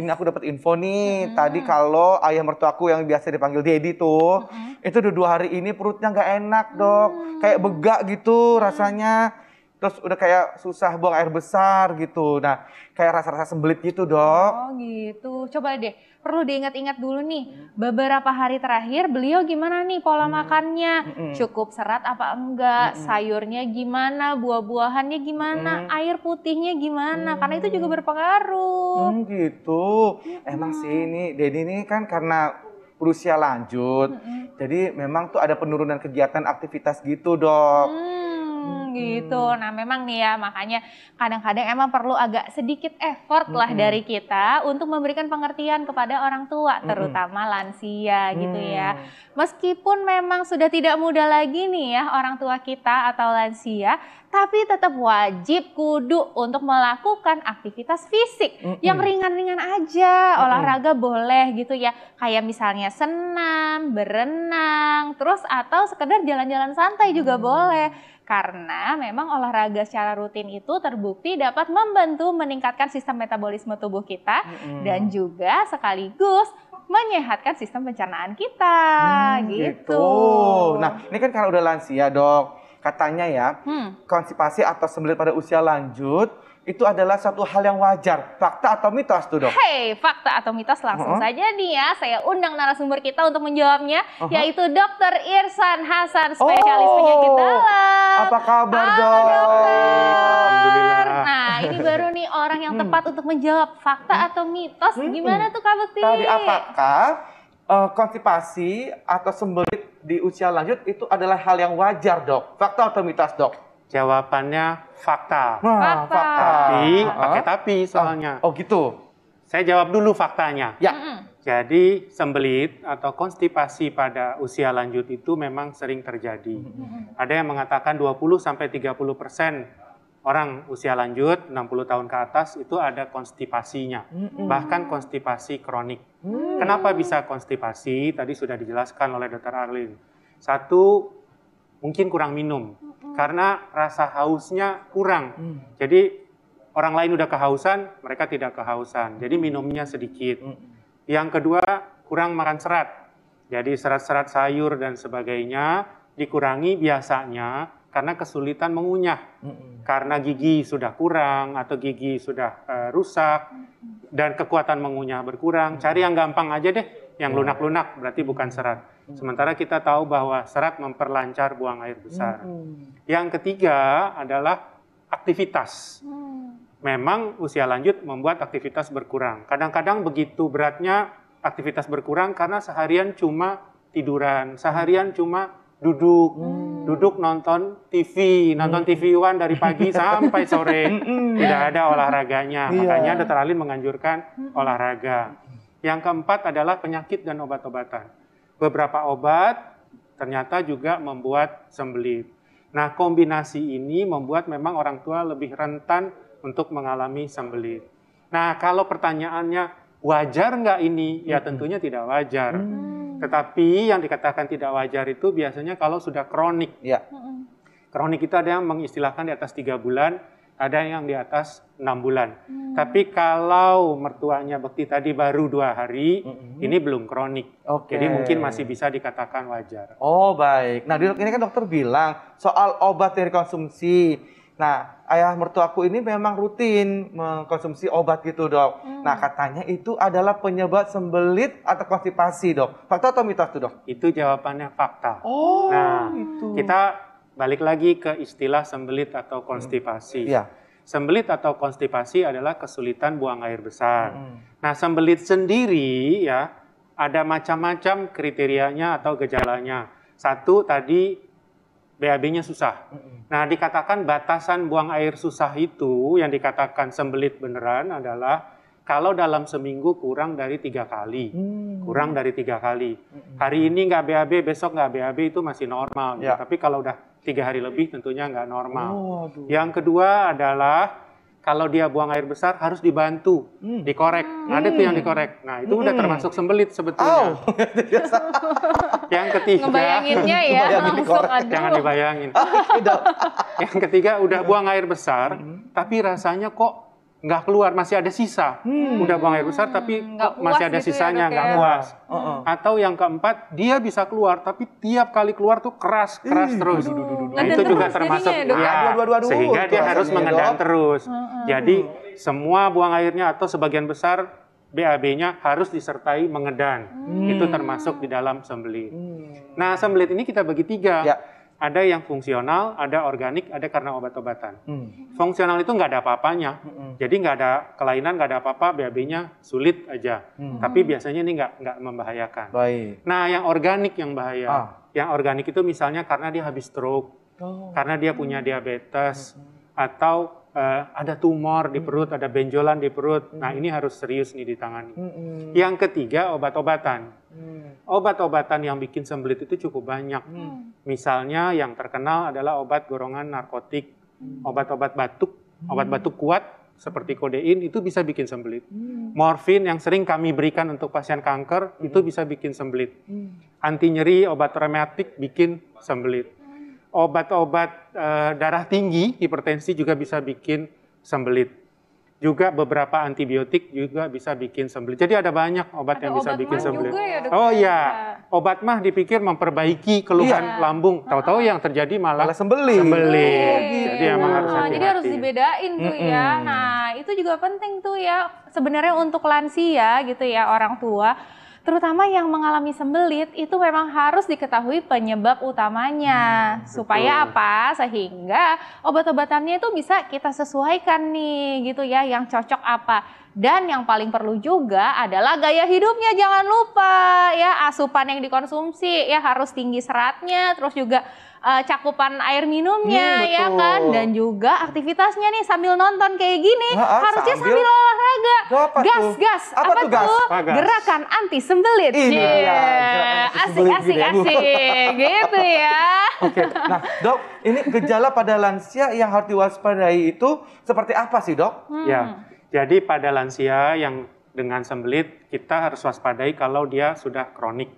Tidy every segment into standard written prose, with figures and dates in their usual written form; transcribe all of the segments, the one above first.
ini aku dapat info nih. Tadi kalau ayah mertuaku yang biasa dipanggil Dedi tuh, itu udah 2 hari ini perutnya nggak enak, Dok. Kayak begak gitu rasanya. Terus udah kayak susah buang air besar gitu. Nah, kayak rasa-rasa sembelit gitu, Dok. Oh gitu. Coba deh, perlu diingat-ingat dulu nih. Beberapa hari terakhir beliau gimana nih pola makannya? Cukup serat apa enggak? Sayurnya gimana? Buah-buahannya gimana? Air putihnya gimana? Karena itu juga berpengaruh. Gitu. Emang sih ini Dedi ini kan karena berusia lanjut. Jadi memang tuh ada penurunan kegiatan aktivitas gitu, Dok. Gitu. Nah memang nih ya, makanya kadang-kadang emang perlu agak sedikit effort lah dari kita untuk memberikan pengertian kepada orang tua, terutama lansia gitu ya. Meskipun memang sudah tidak muda lagi nih ya orang tua kita atau lansia, tapi tetap wajib kudu untuk melakukan aktivitas fisik yang ringan-ringan aja, olahraga boleh gitu ya. Kayak misalnya senam, berenang, terus atau sekedar jalan-jalan santai juga boleh. Karena memang olahraga secara rutin itu terbukti dapat membantu meningkatkan sistem metabolisme tubuh kita dan juga sekaligus menyehatkan sistem pencernaan kita gitu. Nah, ini kan karena udah lansia, Dok. Katanya ya, konstipasi atau sembelit pada usia lanjut itu adalah satu hal yang wajar. Fakta atau mitos tuh, Dok? Hei, fakta atau mitos langsung saja nih ya. Saya undang narasumber kita untuk menjawabnya, yaitu Dr. Irsan Hasan, spesialis penyakit dalam. Apa kabar, Halo, Dok? dokter. Nah, ini baru nih orang yang tepat untuk menjawab fakta atau mitos. Gimana tuh Kak Bekti? Tadi apakah konstipasi atau sembelit di usia lanjut itu adalah hal yang wajar, Dok? Fakta atau mitos, Dok? Jawabannya fakta. Fakta. Tapi pakai tapi soalnya. Oh gitu. Saya jawab dulu faktanya. Ya. Jadi sembelit atau konstipasi pada usia lanjut itu memang sering terjadi. Ada yang mengatakan 20-30% orang usia lanjut 60 tahun ke atas itu ada konstipasinya. Bahkan konstipasi kronik. Kenapa bisa konstipasi? Tadi sudah dijelaskan oleh Dr. Arlin. Satu, mungkin kurang minum. Karena rasa hausnya kurang. Jadi orang lain udah kehausan, mereka tidak kehausan. Jadi minumnya sedikit. Yang kedua, kurang makan serat. Jadi serat-serat sayur dan sebagainya dikurangi biasanya karena kesulitan mengunyah. Karena gigi sudah kurang atau gigi sudah rusak dan kekuatan mengunyah berkurang. Cari yang gampang aja deh, yang lunak-lunak, berarti bukan serat. Sementara kita tahu bahwa serat memperlancar buang air besar. Yang ketiga adalah aktivitas. Memang usia lanjut membuat aktivitas berkurang. Kadang-kadang begitu beratnya aktivitas berkurang karena seharian cuma tiduran, seharian cuma duduk nonton TV One dari pagi sampai sore, tidak ada olahraganya. Makanya Dr. Alin menganjurkan olahraga. Yang keempat adalah penyakit dan obat-obatan. Beberapa obat ternyata juga membuat sembelit. Nah, kombinasi ini membuat memang orang tua lebih rentan untuk mengalami sembelit. Nah, kalau pertanyaannya wajar nggak ini? Ya tentunya tidak wajar. Tetapi yang dikatakan tidak wajar itu biasanya kalau sudah kronik. Kronik itu ada yang mengistilahkan di atas 3 bulan, ada yang di atas 6 bulan. Tapi kalau mertuanya Bekti tadi baru 2 hari, ini belum kronik. Jadi mungkin masih bisa dikatakan wajar. Oh baik. Nah Dok, ini kan dokter bilang soal obat yang dikonsumsi. Nah ayah mertuaku ini memang rutin mengkonsumsi obat gitu, Dok. Nah katanya itu adalah penyebab sembelit atau konstipasi, Dok. Fakta atau mitos tuh, Dok? Itu jawabannya fakta. Nah kita balik lagi ke istilah sembelit atau konstipasi. Sembelit atau konstipasi adalah kesulitan buang air besar. Nah, sembelit sendiri ya ada macam-macam kriterianya atau gejalanya. Satu tadi BAB-nya susah. Nah, dikatakan batasan buang air susah itu yang dikatakan sembelit beneran adalah kalau dalam seminggu kurang dari 3 kali. Kurang dari 3 kali. Hari ini nggak BAB, besok nggak BAB itu masih normal. Gitu. Tapi kalau udah 3 hari lebih tentunya nggak normal. Yang kedua adalah kalau dia buang air besar harus dibantu, dikorek. Ada tuh yang dikorek. Nah itu udah termasuk sembelit sebetulnya. Yang ketiga, ngebayanginnya ya langsung aduh. Jangan dibayangin. Yang ketiga udah buang air besar, tapi rasanya kok nggak keluar, masih ada sisa. Udah buang air besar tapi nggak kok masih puas ada gitu ya, sisanya, Dok, nggak ya. puas. Atau yang keempat, dia bisa keluar tapi tiap kali keluar tuh keras terus. Nah Ngeden itu juga terus termasuk jadinya ya, Dok? ya, Aduh, sehingga itu dia harus rasanya, mengendam Dok. terus. Jadi semua buang airnya atau sebagian besar BAB-nya harus disertai mengedan. Itu termasuk di dalam sembelit. Nah, sembelit ini kita bagi 3. Ya. Ada yang fungsional, ada organik, ada karena obat-obatan. Fungsional itu nggak ada apa-apanya. Jadi nggak ada kelainan, nggak ada apa-apa, BAB-nya sulit aja. Tapi biasanya ini nggak membahayakan. Baik. Nah, yang organik yang bahaya. Yang organik itu misalnya karena dia habis stroke, karena dia punya diabetes, atau ada tumor di perut, ada benjolan di perut. Nah, ini harus serius nih ditangani. Yang ketiga, obat-obatan. Obat-obatan yang bikin sembelit itu cukup banyak. Misalnya yang terkenal adalah obat golongan narkotik, obat-obat batuk kuat seperti kodein itu bisa bikin sembelit. Morfin yang sering kami berikan untuk pasien kanker itu bisa bikin sembelit. Anti nyeri, obat rematik bikin sembelit. Obat-obat darah tinggi, hipertensi juga bisa bikin sembelit. Juga beberapa antibiotik juga bisa bikin sembelit. Jadi ada banyak obat yang bisa obat bikin mah sembelit. juga ya, Dok, Oh ya? iya, obat mah dipikir memperbaiki keluhan lambung. Tahu-tahu yang terjadi malah sembelit. Jadi emang harus hati-hati. Jadi harus dibedain tuh ya. Nah, itu juga penting tuh ya. Sebenarnya untuk lansia gitu ya, orang tua, terutama yang mengalami sembelit itu memang harus diketahui penyebab utamanya. Supaya apa? Sehingga obat-obatannya itu bisa kita sesuaikan nih gitu ya, yang cocok apa. Dan yang paling perlu juga adalah gaya hidupnya, jangan lupa ya, asupan yang dikonsumsi ya harus tinggi seratnya, terus juga cakupan air minumnya ya betul. kan, dan juga aktivitasnya nih sambil nonton kayak gini harusnya sambil sambil olahraga. Apa tuh? Gas. Apa tuh gas? Gas. Gerakan anti sembelit. Ini Yeah. dia, gerakan anti sembelit gitu ya, Bu. Asik gitu ya. Oke, nah Dok, ini gejala pada lansia yang harus diwaspadai itu seperti apa sih Dok? Ya, jadi pada lansia yang dengan sembelit kita harus waspadai kalau dia sudah kronik.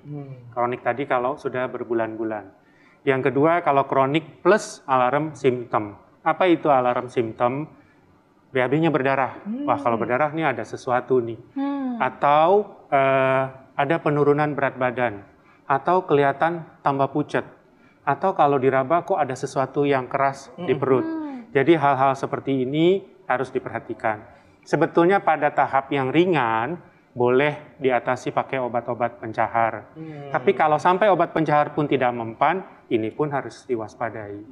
Kronik tadi kalau sudah berbulan-bulan. Yang kedua, kalau kronik plus alarm simptom. Apa itu alarm simptom? BAB-nya berdarah. Wah, kalau berdarah nih ada sesuatu nih. Atau ada penurunan berat badan. Atau kelihatan tambah pucat. Atau kalau diraba kok ada sesuatu yang keras di perut. Jadi hal-hal seperti ini harus diperhatikan. Sebetulnya pada tahap yang ringan, boleh diatasi pakai obat-obat pencahar. Tapi kalau sampai obat pencahar pun tidak mempan, ini pun harus diwaspadai.